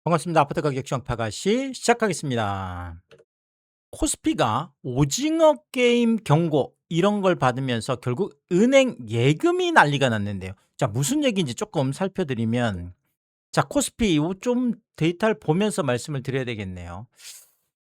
반갑습니다. 아파트 가격 정파가시 시작하겠습니다. 코스피가 오징어 게임 경고 이런 걸 받으면서 결국 은행 예금이 난리가 났는데요. 자, 무슨 얘기인지 조금 살펴드리면, 자, 코스피 요 좀 데이터를 보면서 말씀을 드려야 되겠네요.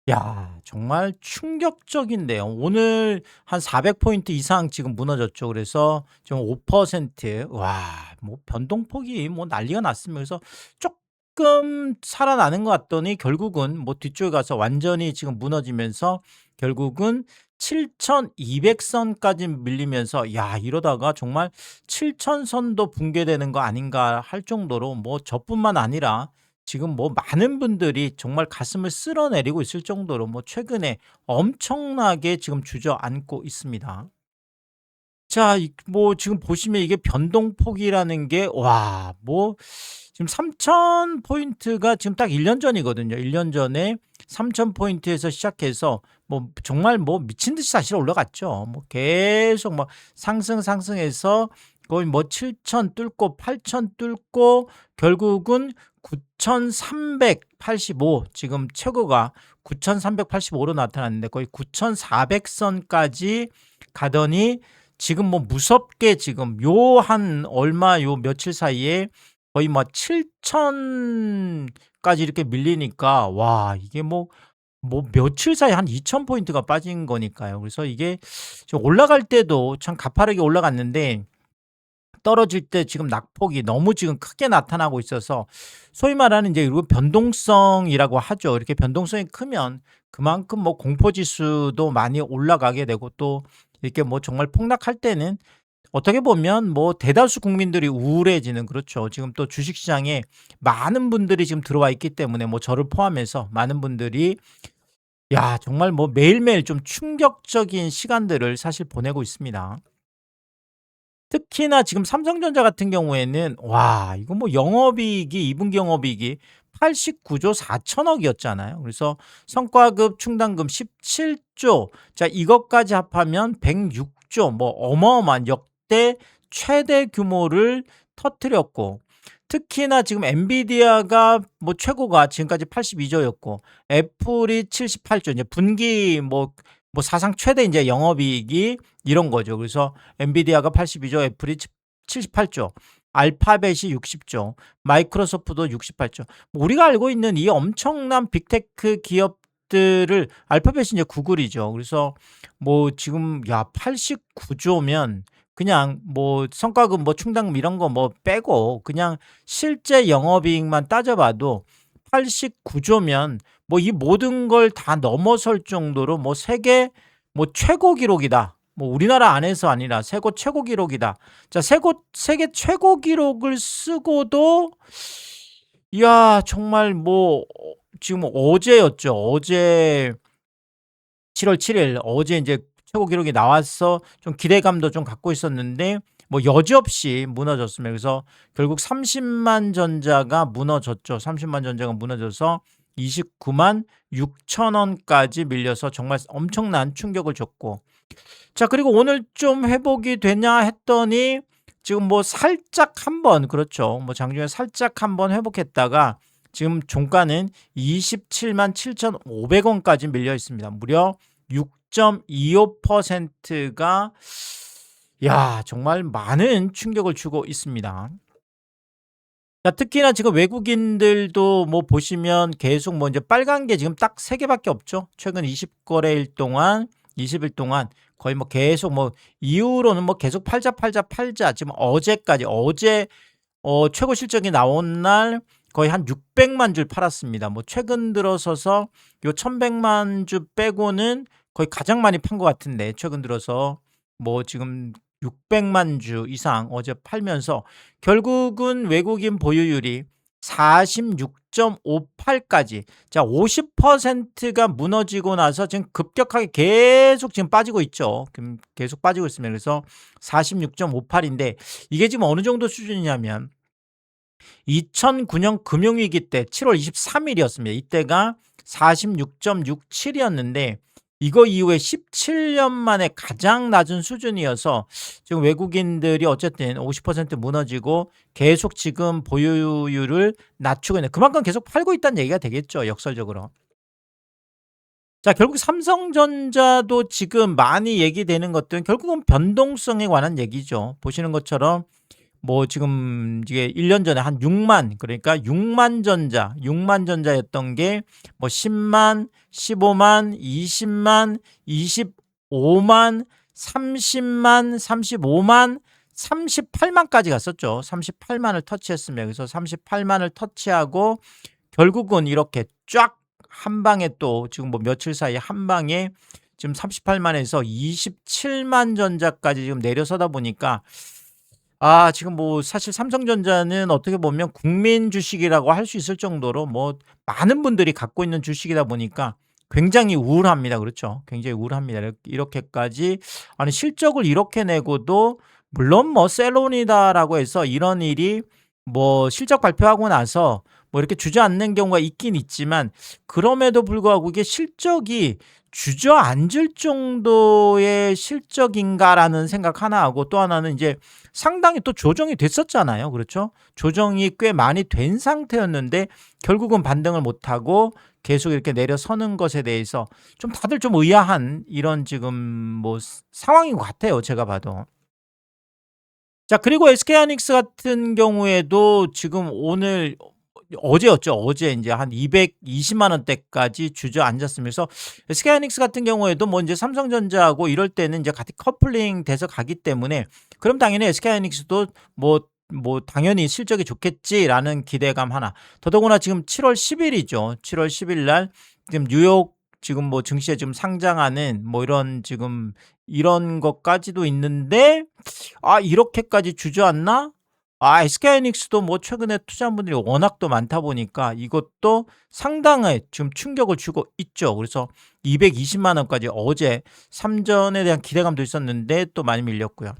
야, 정말 충격적인데요. 오늘 한 400 포인트 이상 지금 무너졌죠. 그래서 지금 5%, 와, 뭐 변동폭이 뭐 난리가 났습니다. 그래서 조금 살아나는 것 같더니 결국은 뭐 뒤쪽에 가서 완전히 지금 무너지면서 결국은 7,200 선까지 밀리면서, 야, 이러다가 정말 7,000 선도 붕괴되는 거 아닌가 할 정도로, 뭐 저뿐만 아니라 지금 뭐 많은 분들이 정말 가슴을 쓸어내리고 있을 정도로 뭐 최근에 엄청나게 지금 주저앉고 있습니다. 자, 뭐 지금 보시면 이게 변동폭이라는 게, 와, 뭐 지금 3,000 포인트가 지금 딱 1년 전이거든요. 1년 전에 3,000 포인트에서 시작해서 뭐 정말 뭐 미친 듯이 사실 올라갔죠. 뭐 계속 막 상승해서 거의 뭐 7,000 뚫고 8,000 뚫고 결국은 9,385, 지금 최고가 9,385로 나타났는데 거의 9,400 선까지 가더니 지금 뭐 무섭게 지금 요 한 얼마 요 며칠 사이에 거의 뭐 7,000 까지 이렇게 밀리니까, 와, 이게 뭐 며칠 사이에 한 2,000 포인트가 빠진 거니까요. 그래서 이게 지금 올라갈 때도 참 가파르게 올라갔는데 떨어질 때 지금 낙폭이 너무 지금 크게 나타나고 있어서, 소위 말하는 이제 이거 변동성이라고 하죠. 이렇게 변동성이 크면 그만큼 뭐 공포 지수도 많이 올라가게 되고, 또 이렇게 뭐 정말 폭락할 때는 어떻게 보면 뭐 대다수 국민들이 우울해지는, 그렇죠. 지금 또 주식 시장에 많은 분들이 지금 들어와 있기 때문에 뭐 저를 포함해서 많은 분들이, 야, 정말 뭐 매일매일 좀 충격적인 시간들을 사실 보내고 있습니다. 특히나 지금 삼성전자 같은 경우에는, 와, 이거 뭐 영업이익이 2 분기 영업이익이 89조 4천억 이었잖아요. 그래서 성과급 충당금 17조, 자, 이것까지 합하면 106조, 뭐 어마어마한 역대 최대 규모를 터뜨렸고, 특히나 지금 엔비디아가 뭐 최고가 지금까지 82조였고 애플이 78조, 이제 분기 뭐 사상 최대 이제 영업이익이 이런 거죠. 그래서 엔비디아가 82조, 애플이 78조, 알파벳이 60조, 마이크로소프트도 68조. 뭐 우리가 알고 있는 이 엄청난 빅테크 기업들을, 알파벳이 이제 구글이죠. 그래서 뭐 지금, 야, 89조면 그냥 뭐 성과급 뭐 충당금 이런 거 뭐 빼고 그냥 실제 영업이익만 따져봐도 89조면 뭐 이 모든 걸 다 넘어설 정도로 뭐 세계 뭐 최고 기록이다. 뭐 우리나라 안에서 아니라 세계 최고 기록이다. 자, 세계 최고 기록을 쓰고도, 야, 정말 뭐 지금 어제였죠. 어제 7월 7일, 어제 이제 최고 기록이 나와서 좀 기대감도 좀 갖고 있었는데 뭐 여지없이 무너졌습니다. 그래서 결국 30만 전자가 무너졌죠. 30만 전자가 무너져서 29만 6천 원까지 밀려서 정말 엄청난 충격을 줬고, 자, 그리고 오늘 좀 회복이 되냐 했더니 지금 뭐 살짝 한번, 그렇죠, 뭐 장중에 살짝 한번 회복했다가 지금 종가는 27만 7,500 원까지 밀려 있습니다. 무려 6.25%가, 야, 정말 많은 충격을 주고 있습니다. 자, 특히나 지금 외국인들도 뭐 보시면 계속 뭐 이제 빨간 게 지금 딱 3개밖에 없죠. 최근 20거래일 동안, 20일 동안 거의 뭐 계속 뭐 이후로는 뭐 계속 팔자. 지금 어제까지, 어제 최고 실적이 나온 날 거의 한 600만 줄 팔았습니다. 뭐 최근 들어서서 요 1,100만 주 빼고는 거의 가장 많이 판 것 같은데, 최근 들어서 뭐 지금 600만 주 이상 어제 팔면서 결국은 외국인 보유율이 46.58까지, 자, 50%가 무너지고 나서 지금 급격하게 계속 지금 빠지고 있죠. 계속 빠지고 있습니다. 그래서 46.58인데 이게 지금 어느 정도 수준이냐면 2009년 금융위기 때 7월 23일이었습니다. 이때가 46.67이었는데 이거 이후에 17년 만에 가장 낮은 수준이어서 지금 외국인들이 어쨌든 50% 무너지고 계속 지금 보유율을 낮추고 있는, 그만큼 계속 팔고 있다는 얘기가 되겠죠, 역설적으로. 자, 결국 삼성전자도 지금 많이 얘기되는 것들은 결국은 변동성에 관한 얘기죠. 보시는 것처럼 뭐 지금 이게 1년 전에 한 6만, 그러니까 6만 전자였던 게 뭐 10만, 15만, 20만, 25만, 30만, 35만, 38만까지 갔었죠. 38만을 터치했습니다. 그래서 38만을 터치하고 결국은 이렇게 쫙 한 방에 또 지금 뭐 며칠 사이에 한 방에 지금 38만에서 27만 전자까지 지금 내려서다 보니까 지금 뭐 사실 삼성전자는 어떻게 보면 국민 주식이라고 할 수 있을 정도로 뭐 많은 분들이 갖고 있는 주식이다 보니까 굉장히 우울합니다. 그렇죠? 굉장히 우울합니다. 이렇게까지, 아니 실적을 이렇게 내고도, 물론 뭐 셀론이다라고 해서 이런 일이 뭐 실적 발표하고 나서 뭐 이렇게 주저앉는 경우가 있긴 있지만, 그럼에도 불구하고 이게 실적이 주저앉을 정도의 실적인가라는 생각 하나 하고, 또 하나는 이제 상당히 또 조정이 됐었잖아요. 그렇죠? 조정이 꽤 많이 된 상태였는데 결국은 반등을 못하고 계속 이렇게 내려서는 것에 대해서 좀 다들 좀 의아한 이런 지금 뭐 상황인 것 같아요, 제가 봐도. 자, 그리고 SK하이닉스 같은 경우에도 지금 오늘, 어제였죠. 어제 이제 한 220만 원대까지 주저앉았으면서, SK하이닉스 같은 경우에도 뭐 이제 삼성전자하고 이럴 때는 이제 같이 커플링 돼서 가기 때문에, 그럼 당연히 SK하이닉스도 뭐 당연히 실적이 좋겠지라는 기대감 하나. 더더구나 지금 7월 10일이죠. 7월 10일 날 지금 뉴욕 지금 뭐 증시에 지금 상장하는 뭐 이런 지금 이런 것까지도 있는데, 이렇게까지 주저앉나? SK하이닉스도 뭐 최근에 투자한 분들이 워낙 또 많다 보니까 이것도 상당히 지금 충격을 주고 있죠. 그래서 220만 원까지 어제 삼전에 대한 기대감도 있었는데 또 많이 밀렸고요.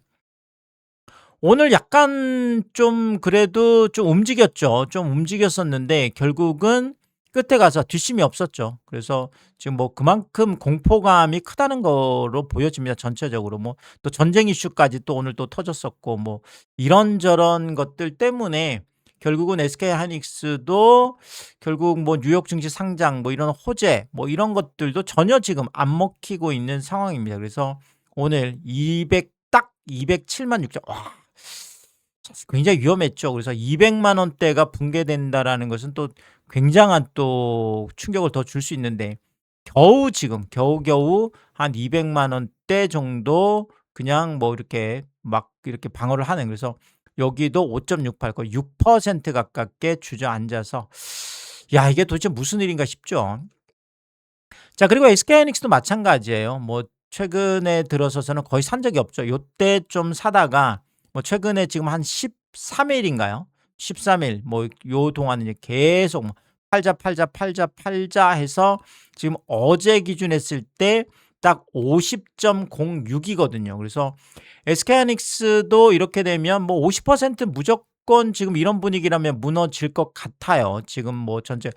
오늘 약간 좀 그래도 좀 움직였죠. 좀 움직였었는데 결국은 끝에 가서 뒷심이 없었죠. 그래서 지금 뭐 그만큼 공포감이 크다는 거로 보여집니다. 전체적으로 뭐 또 전쟁 이슈까지 또 오늘 또 터졌었고, 뭐 이런저런 것들 때문에 결국은 SK하이닉스도 결국 뭐 뉴욕 증시 상장 뭐 이런 호재 뭐 이런 것들도 전혀 지금 안 먹히고 있는 상황입니다. 그래서 오늘 200딱 207만 6천, 굉장히 위험했죠. 그래서 200만 원대가 붕괴된다라는 것은 또 굉장한 또 충격을 더 줄 수 있는데, 겨우 지금 겨우겨우 한 200만 원대 정도 그냥 뭐 이렇게 막 이렇게 방어를 하는, 그래서 여기도 5.68, 거의 6% 가깝게 주저앉아서, 야, 이게 도대체 무슨 일인가 싶죠. 자, 그리고 SK하이닉스도 마찬가지예요. 뭐 최근에 들어서서는 거의 산 적이 없죠. 요때 좀 사다가 뭐 최근에 지금 한 13일인가요? 13일 뭐 요 동안 이제 계속 뭐 팔자 해서 지금 어제 기준했을 때 딱 50.06이거든요. 그래서 SK하이닉스도 이렇게 되면 뭐 50% 무조건 지금 이런 분위기라면 무너질 것 같아요. 지금 뭐 전체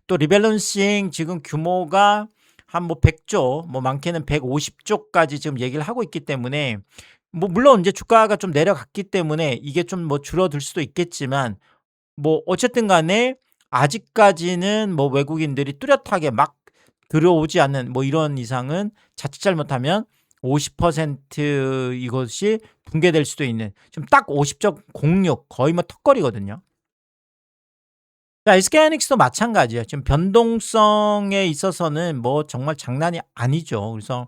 또 리밸런싱 지금 규모가 한 뭐 100조, 뭐 많게는 150조까지 지금 얘기를 하고 있기 때문에, 뭐 물론 이제 주가가 좀 내려갔기 때문에 이게 좀 뭐 줄어들 수도 있겠지만, 뭐 어쨌든 간에 아직까지는 뭐 외국인들이 뚜렷하게 막 들어오지 않는 뭐 이런 이상은 자칫 잘못하면 50% 이것이 붕괴될 수도 있는, 지금 딱 50.06, 거의 뭐 턱걸이거든요. 자, SK하이닉스도 마찬가지예요. 지금 변동성에 있어서는 뭐 정말 장난이 아니죠. 그래서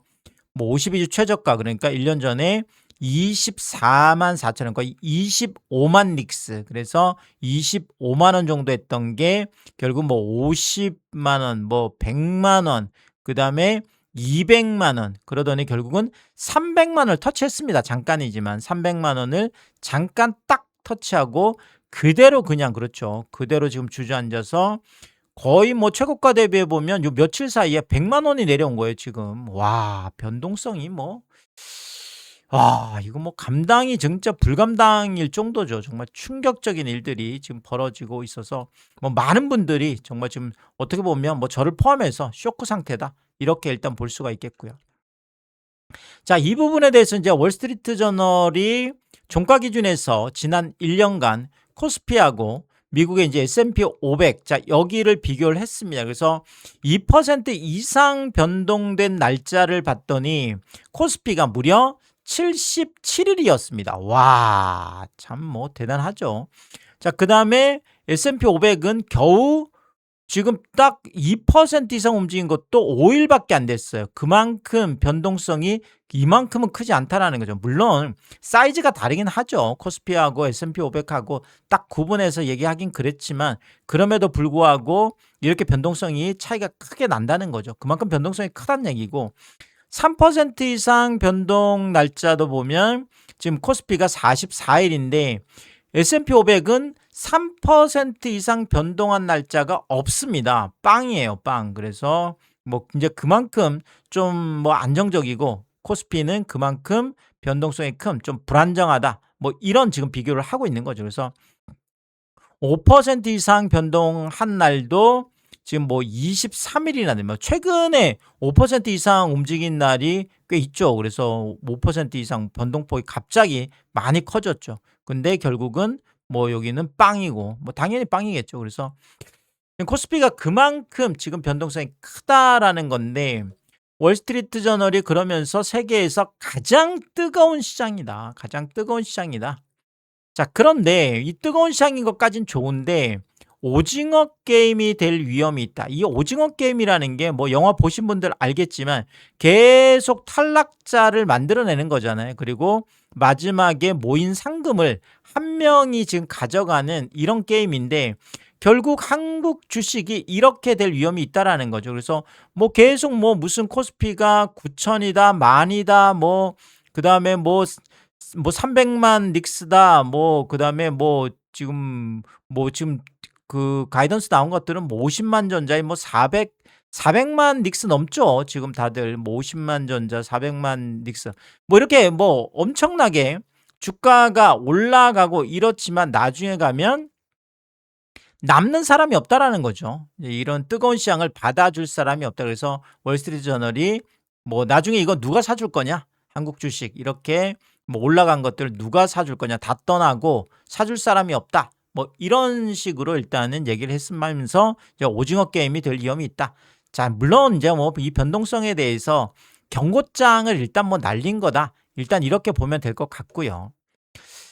뭐 52주 최저가, 그러니까 1년 전에 24만 4천 원, 거의 25만 닉스. 그래서 25만 원 정도 했던 게 결국 뭐 50만 원, 뭐 100만 원, 그다음에 200만 원, 그러더니 결국은 300만 원을 터치했습니다. 잠깐이지만 300만 원을 잠깐 딱 터치하고 그대로 그냥, 그렇죠, 그대로 지금 주저앉아서 거의 뭐 최고가 대비해 보면 요 며칠 사이에 100만 원이 내려온 거예요, 지금. 와, 변동성이 뭐 이거 뭐 감당이 진짜 불감당일 정도죠. 정말 충격적인 일들이 지금 벌어지고 있어서 뭐 많은 분들이 정말 지금 어떻게 보면 뭐 저를 포함해서 쇼크 상태다. 이렇게 일단 볼 수가 있겠고요. 자, 이 부분에 대해서 이제 월스트리트 저널이 종가 기준에서 지난 1년간 코스피하고 미국의 이제 S&P 500, 자, 여기를 비교를 했습니다. 그래서 2% 이상 변동된 날짜를 봤더니 코스피가 무려 77일이었습니다. 와, 참 뭐 대단하죠. 자, 그 다음에 S&P 500은 겨우 지금 딱 2% 이상 움직인 것도 5일밖에 안 됐어요. 그만큼 변동성이 이만큼은 크지 않다라는 거죠. 물론 사이즈가 다르긴 하죠. 코스피하고 S&P 500하고 딱 구분해서 얘기하긴 그랬지만 그럼에도 불구하고 이렇게 변동성이 차이가 크게 난다는 거죠. 그만큼 변동성이 크다는 얘기고 3% 이상 변동 날짜도 보면 지금 코스피가 44일인데 S&P 500은 3% 이상 변동한 날짜가 없습니다. 빵이에요, 빵. 그래서 뭐 이제 그만큼 좀 뭐 안정적이고 코스피는 그만큼 변동성이 큰 좀 불안정하다. 뭐 이런 지금 비교를 하고 있는 거죠. 그래서 5% 이상 변동한 날도 지금 뭐 23일이나 되면 최근에 5% 이상 움직인 날이 꽤 있죠. 그래서 5% 이상 변동폭이 갑자기 많이 커졌죠. 근데 결국은 뭐 여기는 빵이고 뭐 당연히 빵이겠죠. 그래서 코스피가 그만큼 지금 변동성이 크다라는 건데 월스트리트 저널이 그러면서 세계에서 가장 뜨거운 시장이다. 가장 뜨거운 시장이다. 자, 그런데 이 뜨거운 시장인 것까진 좋은데 오징어 게임이 될 위험이 있다. 이 오징어 게임이라는 게 뭐 영화 보신 분들 알겠지만 계속 탈락자를 만들어내는 거잖아요. 그리고 마지막에 모인 상금을 한 명이 지금 가져가는 이런 게임인데 결국 한국 주식이 이렇게 될 위험이 있다라는 거죠. 그래서 뭐 계속 뭐 무슨 코스피가 9천이다, 만이다, 뭐 그다음에 뭐 300만 닉스다. 뭐 그다음에 지금 그 가이던스 나온 것들은 뭐 50만 전자에 뭐 400만 닉스 넘죠. 지금 다들 뭐 50만 전자, 400만 닉스. 뭐 이렇게 뭐 엄청나게 주가가 올라가고 이렇지만 나중에 가면 남는 사람이 없다라는 거죠. 이런 뜨거운 시장을 받아줄 사람이 없다. 그래서 월스트리트 저널이 뭐 나중에 이거 누가 사줄 거냐? 한국 주식 이렇게 뭐 올라간 것들 누가 사줄 거냐? 다 떠나고 사줄 사람이 없다. 뭐 이런 식으로 일단은 얘기를 했으면서 오징어 게임이 될 위험이 있다. 자, 물론 이제 뭐 이 변동성에 대해서 경고장을 일단 뭐 날린 거다. 일단 이렇게 보면 될 것 같고요.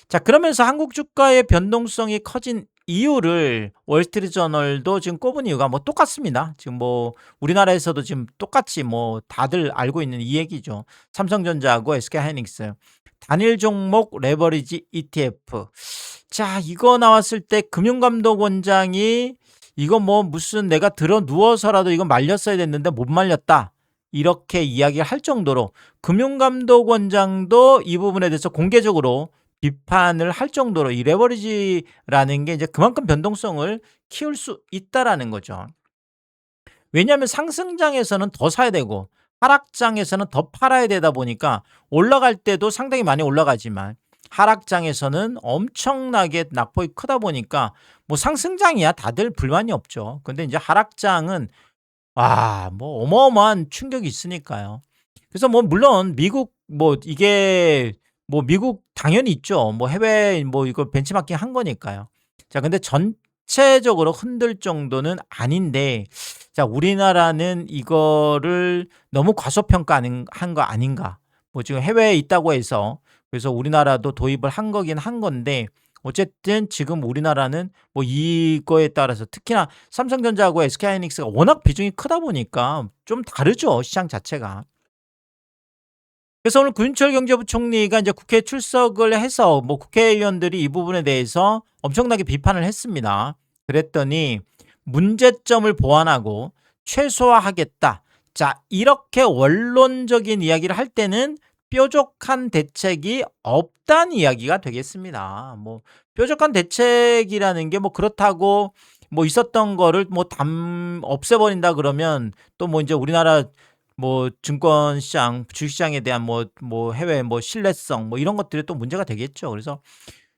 자, 그러면서 한국 주가의 변동성이 커진 이유를 월스트리트 저널도 지금 꼽은 이유가 뭐 똑같습니다. 지금 뭐 우리나라에서도 지금 똑같이 뭐 다들 알고 있는 이 얘기죠. 삼성전자하고 SK하이닉스 단일 종목 레버리지 ETF. 자, 이거 나왔을 때 금융감독원장이 이거 뭐 무슨 내가 들어 누워서라도 이거 말렸어야 됐는데 못 말렸다. 이렇게 이야기를 할 정도로 금융감독원장도 이 부분에 대해서 공개적으로 비판을 할 정도로 이 레버리지라는 게 이제 그만큼 변동성을 키울 수 있다라는 거죠. 왜냐하면 상승장에서는 더 사야 되고 하락장에서는 더 팔아야 되다 보니까 올라갈 때도 상당히 많이 올라가지만 하락장에서는 엄청나게 낙폭이 크다 보니까 뭐 상승장이야 다들 불만이 없죠. 근데 이제 하락장은 뭐 어마어마한 충격이 있으니까요. 그래서 뭐 물론 미국 뭐 이게 뭐 미국 당연히 있죠. 뭐 해외 뭐 이거 벤치마킹 한 거니까요. 자, 근데 전체적으로 흔들 정도는 아닌데 자, 우리나라는 이거를 너무 과소평가한 거 아닌가. 뭐 지금 해외에 있다고 해서 그래서 우리나라도 도입을 한 거긴 한 건데 어쨌든 지금 우리나라는 뭐 이거에 따라서 특히나 삼성전자하고 SK하이닉스가 워낙 비중이 크다 보니까 좀 다르죠, 시장 자체가. 그래서 오늘 구윤철 경제부총리가 이제 국회에 출석을 해서 뭐 국회의원들이 이 부분에 대해서 엄청나게 비판을 했습니다. 그랬더니 문제점을 보완하고 최소화하겠다. 자, 이렇게 원론적인 이야기를 할 때는 뾰족한 대책이 없다는 이야기가 되겠습니다. 뭐 뾰족한 대책이라는 게 뭐 그렇다고 뭐 있었던 거를 뭐 없애버린다 그러면 또 뭐 이제 우리나라 뭐 증권 시장, 주식 시장에 대한 뭐 해외 뭐 신뢰성 뭐 이런 것들이 또 문제가 되겠죠. 그래서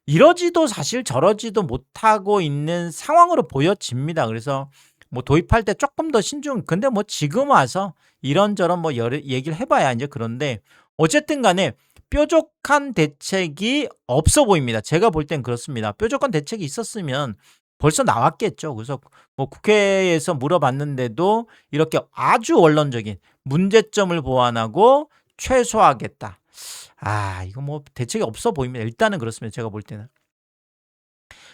이러지도 사실 저러지도 못하고 있는 상황으로 보여집니다. 그래서 뭐 도입할 때 조금 더 근데 뭐 지금 와서 이런저런 뭐 여러 얘기를 해봐야 이제 그런데 어쨌든 간에 뾰족한 대책이 없어 보입니다. 제가 볼 땐 그렇습니다. 뾰족한 대책이 있었으면 벌써 나왔겠죠. 그래서 뭐 국회에서 물어봤는데도 이렇게 아주 원론적인 문제점을 보완하고 최소화하겠다. 이거 뭐 대책이 없어 보입니다. 일단은 그렇습니다. 제가 볼 때는.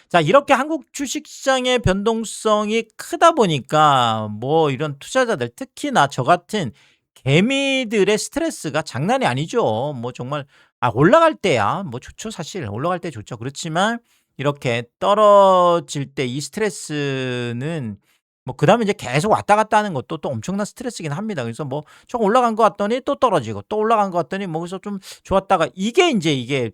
자, 이렇게 한국 주식시장의 변동성이 크다 보니까 뭐 이런 투자자들 특히나 저 같은 개미들의 스트레스가 장난이 아니죠. 뭐 정말 올라갈 때야 뭐 좋죠. 사실 올라갈 때 좋죠. 그렇지만 이렇게 떨어질 때 이 스트레스는 뭐 그다음에 이제 계속 왔다 갔다 하는 것도 또 엄청난 스트레스긴 합니다. 그래서 뭐 조금 올라간 것 같더니 또 떨어지고 또 올라간 것 같더니 뭐 그래서 좀 좋았다가 이게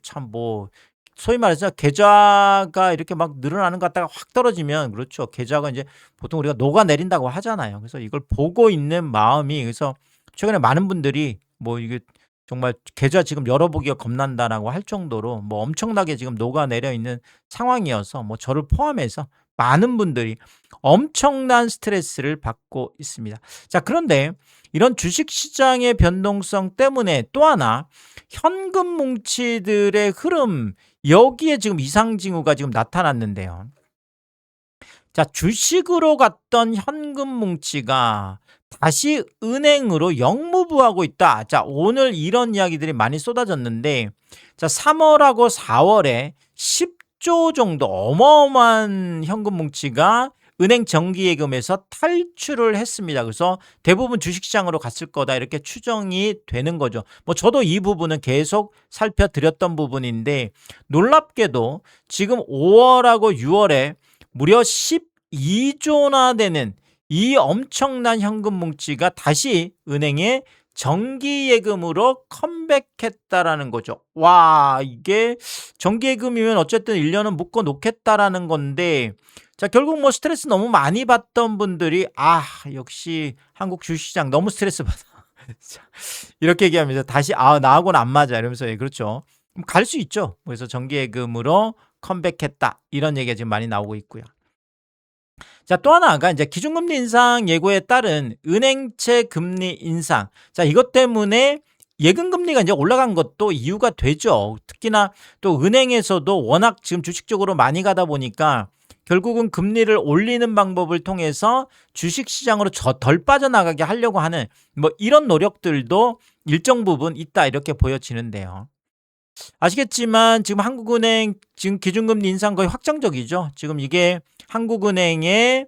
참 뭐 소위 말해서 계좌가 이렇게 막 늘어나는 것 같다가 확 떨어지면 그렇죠. 계좌가 이제 보통 우리가 녹아내린다고 하잖아요. 그래서 이걸 보고 있는 마음이 그래서 최근에 많은 분들이 뭐 이게 정말 계좌 지금 열어보기가 겁난다라고 할 정도로 뭐 엄청나게 지금 녹아내려 있는 상황이어서 뭐 저를 포함해서 많은 분들이 엄청난 스트레스를 받고 있습니다. 자, 그런데 이런 주식 시장의 변동성 때문에 또 하나 현금 뭉치들의 흐름 여기에 지금 이상 징후가 지금 나타났는데요. 자, 주식으로 갔던 현금 뭉치가 다시 은행으로 영무부하고 있다. 자, 오늘 이런 이야기들이 많이 쏟아졌는데 자, 3월하고 4월에 10조 정도 어마어마한 현금 뭉치가 은행 정기예금에서 탈출을 했습니다. 그래서 대부분 주식시장으로 갔을 거다 이렇게 추정이 되는 거죠. 뭐 저도 이 부분은 계속 살펴드렸던 부분인데 놀랍게도 지금 5월하고 6월에 무려 12조나 되는 이 엄청난 현금 뭉치가 다시 은행에 정기예금으로 컴백했다라는 거죠. 와, 이게 정기예금이면 어쨌든 1년은 묶어 놓겠다라는 건데 자, 결국 뭐 스트레스 너무 많이 받던 분들이 역시 한국 주식시장 너무 스트레스 받아. 이렇게 얘기하면서 다시 나하고는 안 맞아 이러면서 그렇죠. 갈 수 있죠. 그래서 정기예금으로 컴백했다. 이런 얘기가 지금 많이 나오고 있고요. 자, 또 하나가 이제 기준금리 인상 예고에 따른 은행채 금리 인상. 자, 이것 때문에 예금금리가 이제 올라간 것도 이유가 되죠. 특히나 또 은행에서도 워낙 지금 주식적으로 많이 가다 보니까 결국은 금리를 올리는 방법을 통해서 주식시장으로 덜 빠져나가게 하려고 하는 뭐 이런 노력들도 일정 부분 있다 이렇게 보여지는데요. 아시겠지만 지금 한국은행 지금 기준금리 인상 거의 확정적이죠. 지금 이게 한국은행의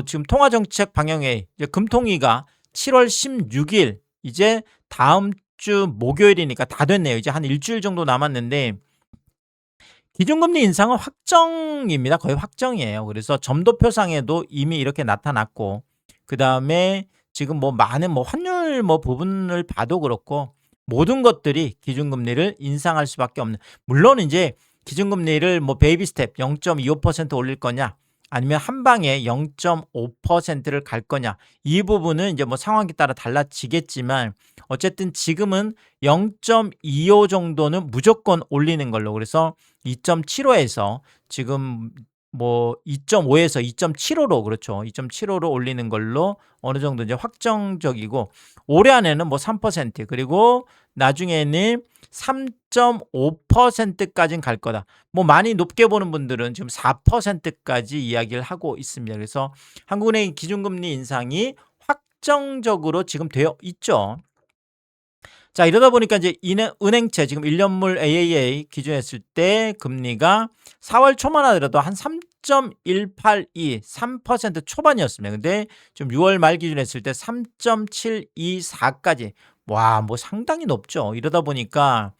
지금 통화정책 방향회 금통위가 7월 16일 이제 다음 주 목요일이니까 다 됐네요. 이제 한 일주일 정도 남았는데 기준금리 인상은 확정입니다. 거의 확정이에요. 그래서 점도표상에도 이미 이렇게 나타났고 그다음에 지금 뭐 많은 뭐 환율 뭐 부분을 봐도 그렇고 모든 것들이 기준금리를 인상할 수밖에 없는. 물론 이제 기준금리를 뭐 베이비 스텝 0.25% 올릴 거냐 아니면 한 방에 0.5%를 갈 거냐 이 부분은 이제 뭐 상황에 따라 달라지겠지만 어쨌든 지금은 0.25 정도는 무조건 올리는 걸로 그래서 2.75에서 지금 뭐 2.5에서 2.75로 그렇죠. 2.75로 올리는 걸로 어느 정도 이제 확정적이고 올해 안에는 뭐 3% 그리고 나중에는 3.5%까지는 갈 거다. 뭐 많이 높게 보는 분들은 지금 4%까지 이야기를 하고 있습니다. 그래서 한국은행 기준금리 인상이 확정적으로 지금 되어 있죠. 자, 이러다 보니까 이제 은행채 지금 1년물 AAA 기준했을 때 금리가 4월 초만 하더라도 한 3.182, 3% 초반이었습니다. 근데 지금 6월 말 기준했을 때 3.724까지 와, 뭐 상당히 높죠. 이러다 보니까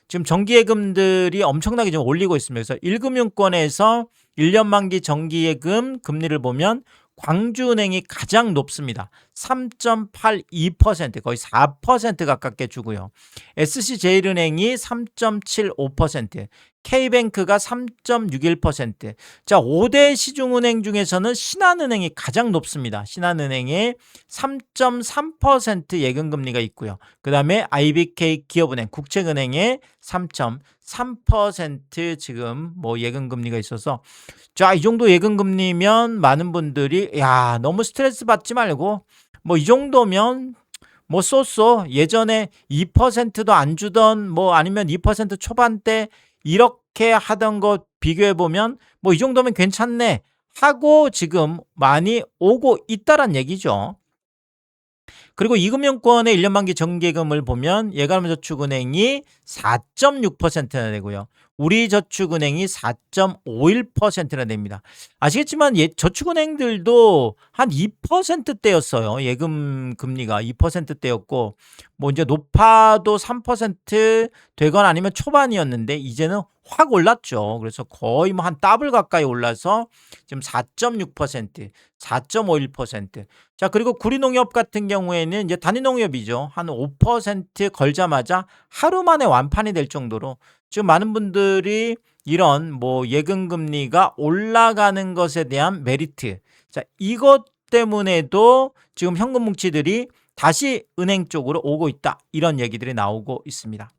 지금 정기예금들이 엄청나게 좀 올리고 있습니다. 그래서 1금융권에서 1년 만기 정기예금 금리를 보면 광주은행이 가장 높습니다. 3.82%, 거의 4% 가깝게 주고요. SC제일은행이 3.75%, K뱅크가 3.61%. 자, 5대 시중은행 중에서는 신한은행이 가장 높습니다. 신한은행에 3.3% 예금금리가 있고요. 그 다음에 IBK 기업은행, 국책은행에 3.3% 지금 뭐 예금금리가 있어서, 자, 이 정도 예금금리면 많은 분들이 야, 너무 스트레스 받지 말고 뭐 이 정도면 뭐 쏘쏘 예전에 2%도 안 주던 뭐 아니면 2% 초반대 이렇게 하던 거 비교해 보면 뭐 이 정도면 괜찮네 하고 지금 많이 오고 있다란 얘기죠. 그리고 이금융권의 1년 만기 정기예금을 보면 예가금저축은행이 4.6%나 되고요. 우리저축은행이 4.51%나 됩니다. 아시겠지만 저축은행들도 한 2%대였어요. 예금 금리가 2%대였고 뭐 이제 높아도 3% 되거나 아니면 초반이었는데 이제는 확 올랐죠. 그래서 거의 뭐 한 더블 가까이 올라서 지금 4.6%, 4.51%. 자, 그리고 구리농협 같은 경우에는 이제 단위농협이죠. 한 5% 걸자마자 하루 만에 완판이 될 정도로 지금 많은 분들이 이런 뭐 예금금리가 올라가는 것에 대한 메리트. 자, 이것 때문에도 지금 현금 뭉치들이 다시 은행 쪽으로 오고 있다. 이런 얘기들이 나오고 있습니다.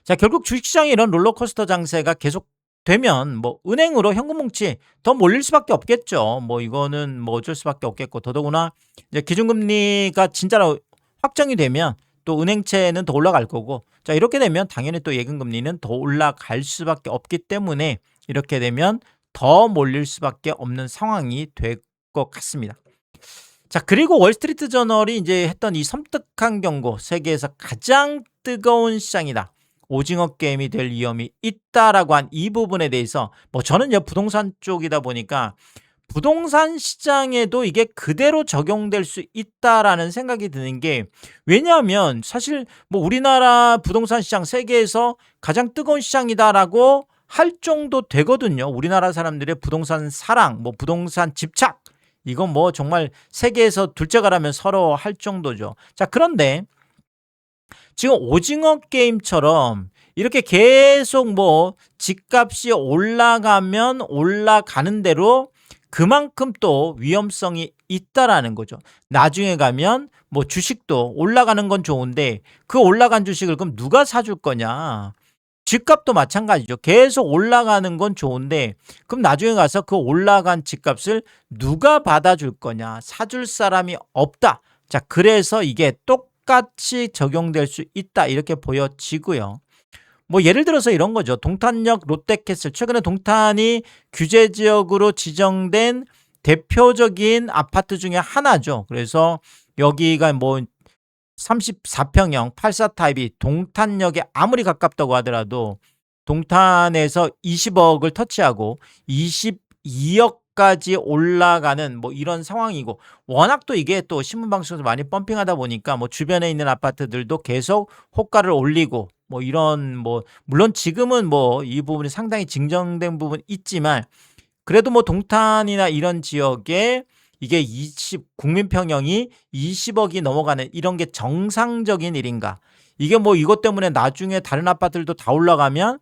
자, 결국 주식시장에 이런 롤러코스터 장세가 계속 되면 뭐 은행으로 현금 뭉치 더 몰릴 수밖에 없겠죠. 뭐 이거는 뭐 어쩔 수밖에 없겠고, 더더구나 이제 기준금리가 진짜로 확정이 되면 또 은행채는 더 올라갈 거고, 자, 이렇게 되면 당연히 또 예금금리는 더 올라갈 수밖에 없기 때문에 이렇게 되면 더 몰릴 수밖에 없는 상황이 될 것 같습니다. 자, 그리고 월스트리트 저널이 이제 했던 이 섬뜩한 경고, 세계에서 가장 뜨거운 시장이다, 오징어 게임이 될 위험이 있다라고 한 이 부분에 대해서 뭐 저는 이제 부동산 쪽이다 보니까 부동산 시장에도 이게 그대로 적용될 수 있다라는 생각이 드는 게, 왜냐하면 사실 뭐 우리나라 부동산 시장 세계에서 가장 뜨거운 시장이다라고 할 정도 되거든요. 우리나라 사람들의 부동산 사랑, 뭐 부동산 집착, 이건 뭐 정말 세계에서 둘째가라면 서로 할 정도죠. 자, 그런데 지금 오징어 게임처럼 이렇게 계속 뭐 집값이 올라가면 올라가는 대로 그만큼 또 위험성이 있다라는 거죠. 나중에 가면 뭐 주식도 올라가는 건 좋은데 그 올라간 주식을 그럼 누가 사줄 거냐. 집값도 마찬가지죠. 계속 올라가는 건 좋은데 그럼 나중에 가서 그 올라간 집값을 누가 받아줄 거냐. 사줄 사람이 없다. 자, 그래서 이게 똑같이 적용될 수 있다, 이렇게 보여지고요. 뭐 예를 들어서 이런 거죠. 동탄역 롯데캐슬, 최근에 동탄이 규제지역으로 지정된 대표적인 아파트 중에 하나죠. 그래서 여기가 뭐 34평형 84타입이 동탄역에 아무리 가깝다고 하더라도 동탄에서 20억을 터치하고 22억까지 올라가는 뭐 이런 상황이고, 워낙 또 이게 또 신문방송에서 많이 펌핑하다 보니까 뭐 주변에 있는 아파트들도 계속 호가를 올리고 뭐 이런, 뭐 물론 지금은 뭐 이 부분이 상당히 진정된 부분이 있지만 그래도 뭐 동탄이나 이런 지역에 이게 국민 평형이 20억이 넘어가는 이런 게 정상적인 일인가? 이게 뭐 이것 때문에 나중에 다른 아파트들도 다 올라가면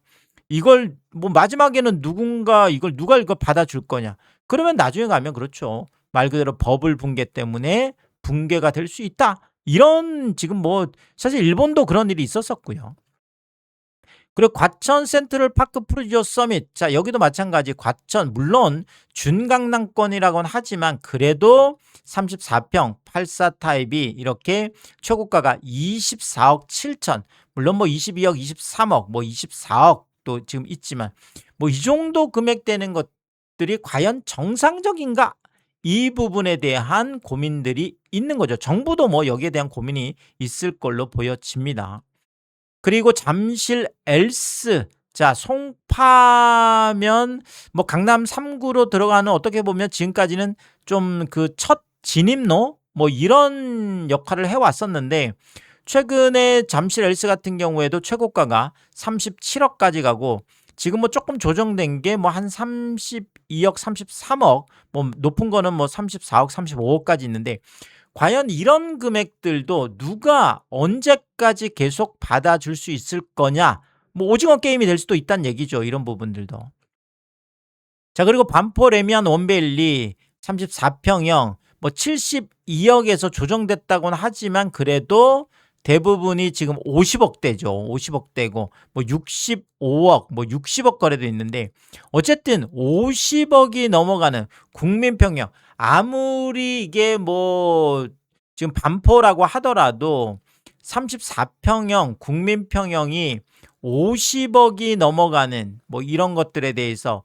이걸 뭐 마지막에는 누가 이걸 받아줄 거냐? 그러면 나중에 가면 그렇죠. 말 그대로 버블 붕괴 때문에 붕괴가 될 수 있다. 이런, 지금 뭐 사실 일본도 그런 일이 있었었고요. 그리고 과천 센트럴파크 프루지오 서밋. 자, 여기도 마찬가지. 과천, 물론 준강남권이라고는 하지만 그래도 34평 84타입이 이렇게 최고가가 24억 7천, 물론 뭐 22억 23억 뭐 24억도 지금 있지만 뭐 이 정도 금액되는 것들이 과연 정상적인가, 이 부분에 대한 고민들이 있는 거죠. 정부도 뭐 여기에 대한 고민이 있을 걸로 보여집니다. 그리고 잠실 엘스, 자, 송파면 뭐 강남 3구로 들어가는, 어떻게 보면 지금까지는 좀 그 첫 진입로 뭐 이런 역할을 해왔었는데 최근에 잠실 엘스 같은 경우에도 최고가가 37억까지 가고 지금 뭐 조금 조정된 게 뭐 한 32억, 33억, 뭐 높은 거는 뭐 34억, 35억까지 있는데 과연 이런 금액들도 누가 언제까지 계속 받아줄 수 있을 거냐? 뭐 오징어 게임이 될 수도 있다는 얘기죠. 이런 부분들도. 자, 그리고 반포 레미안 원베일리 34평형 뭐 72억에서 조정됐다고는 하지만 그래도 대부분이 지금 50억대죠. 50억대고 뭐 65억, 뭐 60억 거래도 있는데 어쨌든 50억이 넘어가는 국민평형, 아무리 이게 뭐 지금 반포라고 하더라도 34평형 국민평형이 50억이 넘어가는 뭐 이런 것들에 대해서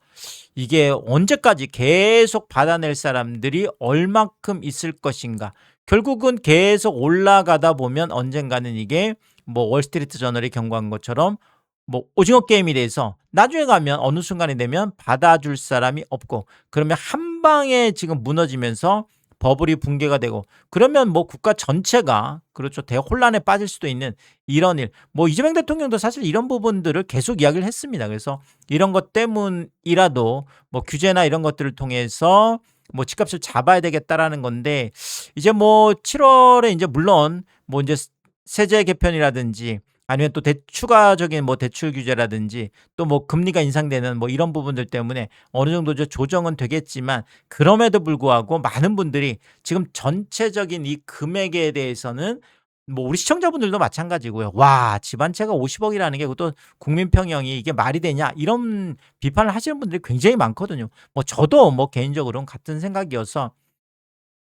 이게 언제까지 계속 받아낼 사람들이 얼마큼 있을 것인가. 결국은 계속 올라가다 보면 언젠가는 이게 뭐 월스트리트 저널이 경고한 것처럼 뭐 오징어 게임이 돼서 나중에 가면 어느 순간이 되면 받아줄 사람이 없고 그러면 한 방에 지금 무너지면서 버블이 붕괴가 되고 그러면 뭐 국가 전체가 그렇죠 대혼란에 빠질 수도 있는 이런 일. 뭐 이재명 대통령도 사실 이런 부분들을 계속 이야기를 했습니다. 그래서 이런 것 때문이라도 뭐 규제나 이런 것들을 통해서 뭐 집값을 잡아야 되겠다라는 건데 이제 뭐 7월에 이제 물론 뭐 이제 세제 개편이라든지 아니면 또 추가적인 뭐 대출 규제라든지 또 뭐 금리가 인상되는 뭐 이런 부분들 때문에 어느 정도 이제 조정은 되겠지만 그럼에도 불구하고 많은 분들이 지금 전체적인 이 금액에 대해서는 뭐 우리 시청자분들도 마찬가지고요. 와, 집안채가 50억이라는 게 그것도 국민평형이 이게 말이 되냐 이런 비판을 하시는 분들이 굉장히 많거든요. 뭐 저도 뭐 개인적으로는 같은 생각이어서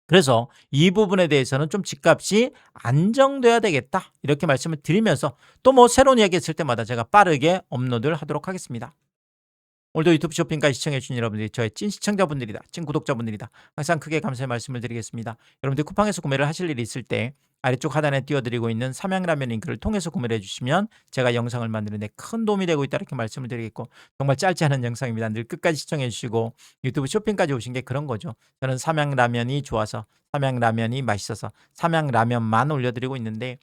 그래서 이 부분에 대해서는 좀 집값이 안정돼야 되겠다 이렇게 말씀을 드리면서 또 뭐 새로운 이야기 있을 때마다 제가 빠르게 업로드를 하도록 하겠습니다. 오늘도 유튜브 쇼핑까지 시청해 주신 여러분들이 저의 찐 시청자분들이다. 찐 구독자분들이다. 항상 크게 감사의 말씀을 드리겠습니다. 여러분들 쿠팡에서 구매를 하실 일이 있을 때 아래쪽 하단에 띄워드리고 있는 삼양라면 링크를 통해서 구매를 해주시면 제가 영상을 만드는 데 큰 도움이 되고 있다 이렇게 말씀을 드리겠고 정말 짧지 않은 영상입니다. 늘 끝까지 시청해 주시고 유튜브 쇼핑까지 오신 게 그런 거죠. 저는 삼양라면이 좋아서 삼양라면이 맛있어서 삼양라면만 올려드리고 있는데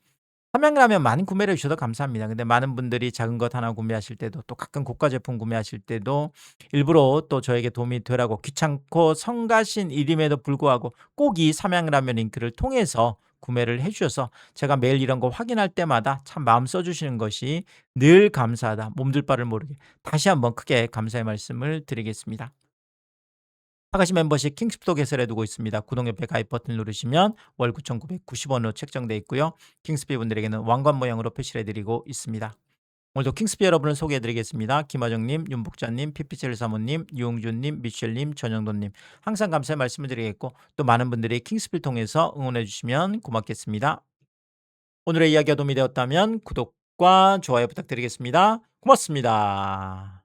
삼양라면 많이 구매를 해 주셔도 감사합니다. 근데 많은 분들이 작은 것 하나 구매하실 때도 또 가끔 고가 제품 구매하실 때도 일부러 또 저에게 도움이 되라고 귀찮고 성가신 일임에도 불구하고 꼭 이 삼양라면 링크를 통해서 구매를 해 주셔서 제가 매일 이런 거 확인할 때마다 참 마음 써 주시는 것이 늘 감사하다. 몸둘 바를 모르게 다시 한번 크게 감사의 말씀을 드리겠습니다. 하가시 멤버십 킹스프도 개설해 두고 있습니다. 구독 옆에 가입 버튼 누르시면 월 9,990원으로 책정되어 있고요. 킹스피 분들에게는 왕관 모양으로 표시를 해드리고 있습니다. 오늘도 킹스피 여러분을 소개해드리겠습니다. 김화정님, 윤복자님, 피피첼 사모님, 유홍준님, 미셸님, 전영돈님 항상 감사의 말씀을 드리겠고 또 많은 분들이 킹스피를 통해서 응원해 주시면 고맙겠습니다. 오늘의 이야기가 도움이 되었다면 구독과 좋아요 부탁드리겠습니다. 고맙습니다.